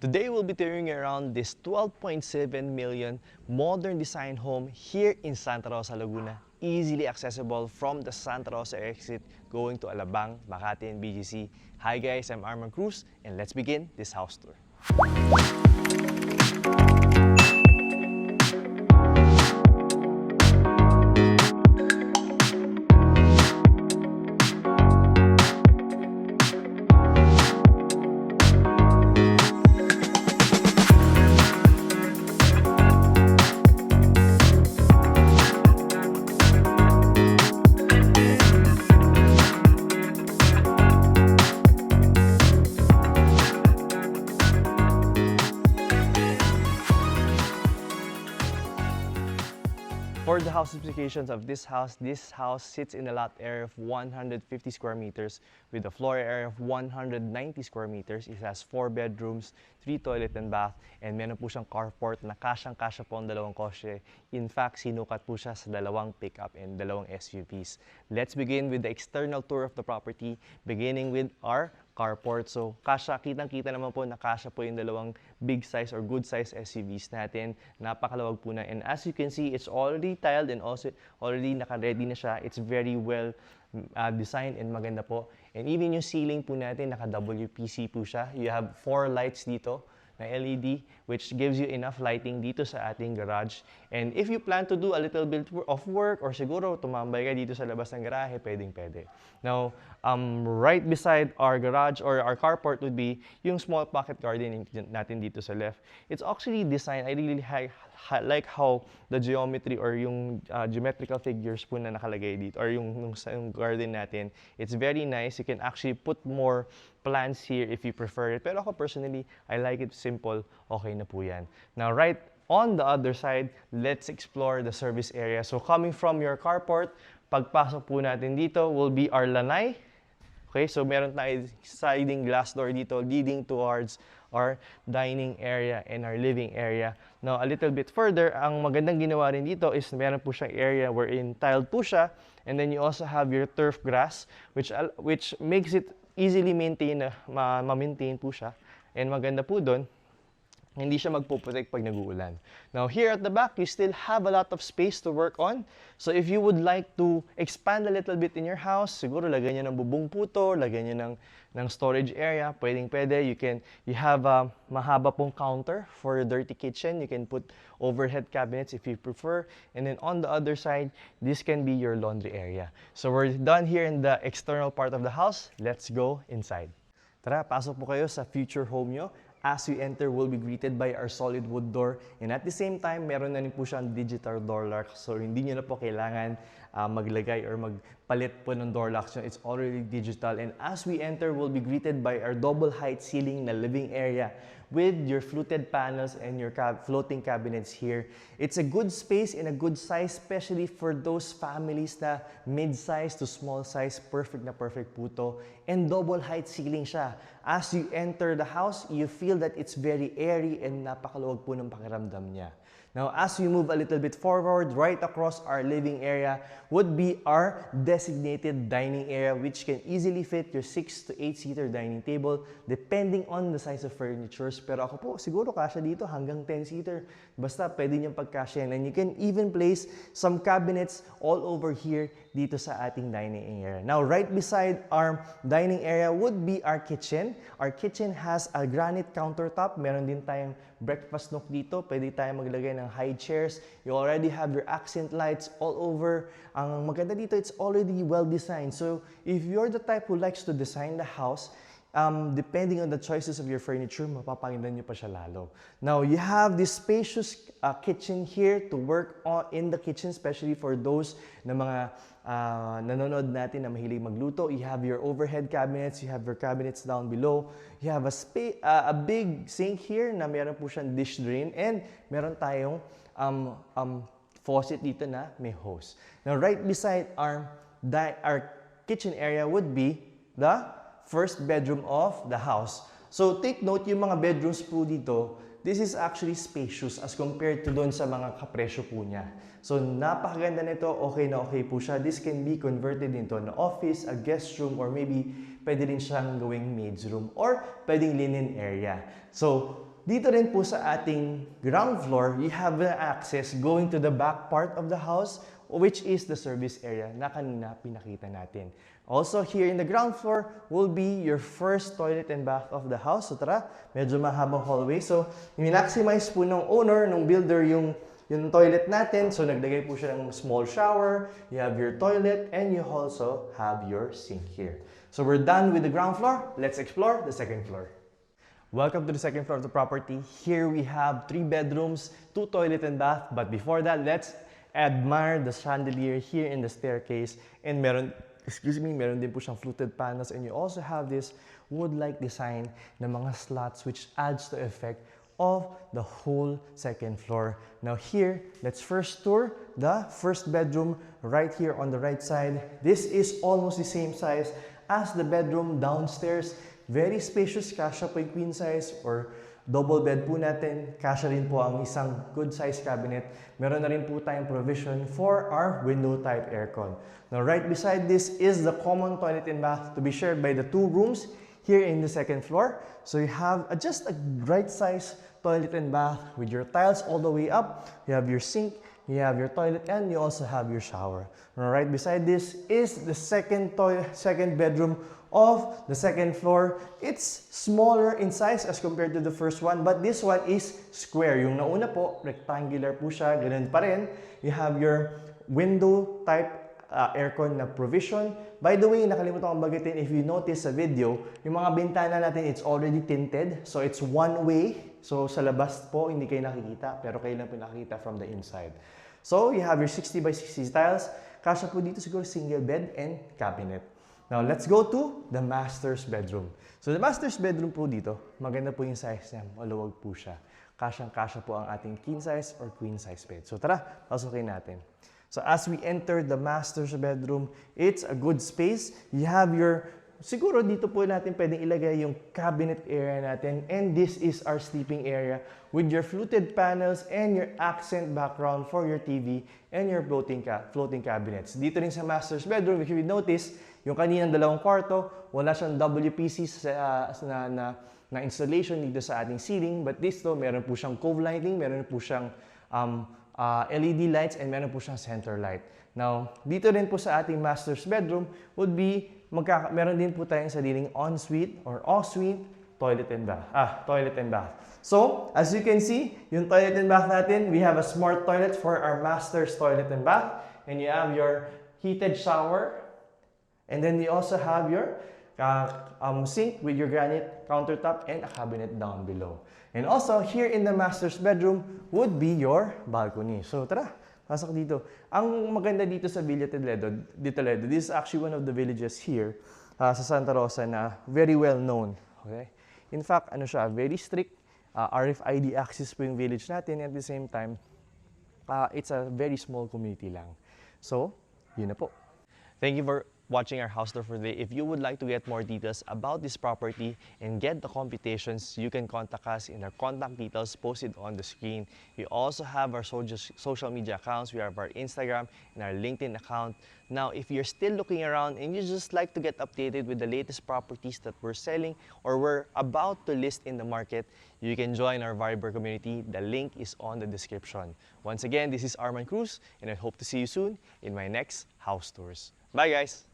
Today we'll be touring around this 12.7 million modern design home here in Santa Rosa, Laguna. Easily accessible from the Santa Rosa exit going to Alabang, Makati, and BGC. Hi guys, I'm Arman Cruz and let's begin this house tour. For the house specifications of this house sits in a lot area of 150 square meters with a floor area of 190 square meters. It has 4 bedrooms, 3 toilet and bath, and meron po siyang carport na kasyang-kasya po ang dalawang kotse. In fact, sinukat po siya sa dalawang pickup and dalawang SUVs. Let's begin with the external tour of the property, beginning with our carport. So, kitang-kita naman po na kasya po yung dalawang big size or good size SUVs natin. Napakalawag po na. And as you can see, it's already tiled and also already naka-ready na siya. It's very well designed and maganda po. And even yung ceiling po natin, naka-WPC po siya. You have 4 lights dito na LED, which gives you enough lighting dito sa ating garage. And if you plan to do a little bit of work or siguro tumambay ka dito sa labas ng garahe, pwedeng-pwede. Now, right beside our garage or our carport would be yung small pocket garden natin dito sa left. It's actually designed, I really like how the geometry or yung geometrical figures po na nakalagay dito or yung garden natin. It's very nice. You can actually put more plants here if you prefer it. Pero ako personally, I like it simple. Okay na po yan. Now, right on the other side, let's explore the service area. So, coming from your carport, pagpasok po natin dito will be our lanay. Okay, so meron tayo sliding glass door dito leading towards our dining area and our living area. Now, a little bit further, ang magandang ginawa rin dito is meron po siyang area wherein tiled po siya. And then you also have your turf grass, which makes it easily ma-maintain po siya. And maganda po doon, hindi siya magpuputik pag nag-uulan. Now, here at the back, you still have a lot of space to work on. So, if you would like to expand a little bit in your house, siguro lagyan nyo ng bubong puto, lagyan nyo ng storage area, pwedeng-pwede. You have a mahaba pong counter for a dirty kitchen. You can put overhead cabinets if you prefer. And then on the other side, this can be your laundry area. So, we're done here in the external part of the house. Let's go inside. Tara, pasok po kayo sa future home nyo. As you enter, we'll be greeted by our solid wood door. And at the same time, meron na rin po siyang digital door lock. So, hindi nyo na po kailangan maglagay or magpalit po ng door locks nyo. It's already digital. And as we enter, we'll be greeted by our double height ceiling na living area with your fluted panels and your floating cabinets here. It's a good space and a good size, especially for those families na mid-size to small size, perfect na perfect po to. And double height ceiling siya. As you enter the house, you feel that it's very airy and napakaluwag po ng pakiramdam niya. Now, as we move a little bit forward, right across our living area would be our designated dining area, which can easily fit your 6 to 8-seater dining table depending on the size of furnitures. Pero ako po, siguro kasya dito hanggang 10-seater. Basta pwede niyong pagkasyahin. And you can even place some cabinets all over here dito sa ating dining area. Now, right beside our dining area would be our kitchen. Our kitchen has a granite countertop. Meron din tayong breakfast nook dito. Pwede tayong maglagay ng high chairs. You already have your accent lights all over. Ang maganda dito, it's already well designed. So, if you're the type who likes to design the house, depending on the choices of your furniture, mapapangilan nyo pa siya lalo. Now, you have this spacious kitchen here to work on in the kitchen, especially for those na mga nanonood natin na mahilig magluto. You have your overhead cabinets, you have your cabinets down below. You have a big sink here na meron po siyang dish drain and meron tayong faucet dito na may hose. Now, right beside our kitchen area would be the first bedroom of the house. So take note, yung mga bedrooms po dito, this is actually spacious as compared to doon sa mga kapresyo po niya. So napakaganda nito, okay na okay po siya. This can be converted into an office, a guest room, or maybe pwede rin siyang gawing maid's room or pwedeng linen area. So Dito rin po sa ating ground floor, you have the access going to the back part of the house, which is the service area na kanina pinakita natin. Also, here in the ground floor will be your first toilet and bath of the house. So tara, medyo mahabang hallway. So, minmaximize po ng owner, ng builder yung toilet natin. So, naglagay po siya ng small shower, you have your toilet, and you also have your sink here. So, we're done with the ground floor. Let's explore the second floor. Welcome to the second floor of the property. Here we have 3 bedrooms, 2 toilet and bath. But before that, let's admire the chandelier here in the staircase. And meron din po siyang fluted panels. And you also have this wood-like design na mga slats which adds to effect of the whole second floor. Now here, let's first tour the first bedroom right here on the right side. This is almost the same size as the bedroom downstairs. Very spacious, kasya po yung queen size or double bed po natin. Kasya rin po ang isang good size cabinet. Meron na rin po tayong provision for our window type aircon. Now right beside this is the common toilet and bath to be shared by the 2 rooms here in the second floor. So you have just a right size toilet and bath with your tiles all the way up. You have your sink, you have your toilet, and you also have your shower. Now right beside this is the second bedroom of the second floor. It's smaller in size as compared to the first one, but this one is square. Yung nauna po, rectangular po siya, ganun pa rin. You have your window type aircon na provision. By the way, nakalimutan kong bagitin, if you notice sa video, yung mga bintana natin, it's already tinted. So it's one way. So sa labas po, hindi kayo nakikita, pero kayo lang po nakikita from the inside. So you have your 60 by 60 tiles. Kasya po dito siguro single bed and cabinet. Now, let's go to the master's bedroom. So, the master's bedroom po dito, maganda po yung size niya. Maluwag po siya. Kasyang-kasya po ang ating king size or queen size bed. So, tara, pasukin natin. So, as we enter the master's bedroom, it's a good space. You have your, siguro dito po natin pwedeng ilagay yung cabinet area natin. And this is our sleeping area with your fluted panels and your accent background for your TV and your floating cabinets. Dito rin sa master's bedroom, if you notice, yung kaninang dalawang kwarto, wala siyang WPC na installation dito sa ating ceiling. But this though, meron po siyang cove lighting, meron po siyang LED lights, and meron po siyang center light. Now, dito rin po sa ating master's bedroom would be, meron din po tayong sariling ensuite or ensuite toilet and bath. So, as you can see, yung toilet and bath natin, we have a smart toilet for our master's toilet and bath. And you have your heated shower. And then you also have your sink with your granite countertop and a cabinet down below. And also, here in the master's bedroom would be your balcony. So tara, pasok dito. Ang maganda dito sa Villa Toledo, this is actually one of the villages here sa Santa Rosa na very well known. Okay? In fact, ano siya, very strict. RFID access po yung village natin. At the same time, it's a very small community lang. So, yun na po. Thank you for watching our house tour for today. If you would like to get more details about this property and get the computations, you can contact us in our contact details posted on the screen. We also have our social media accounts. We have our Instagram and our LinkedIn account. Now, if you're still looking around and you just like to get updated with the latest properties that we're selling or we're about to list in the market, you can join our Viber community. The link is on the description. Once again, this is Arman Cruz, and I hope to see you soon in my next house tours. Bye, guys!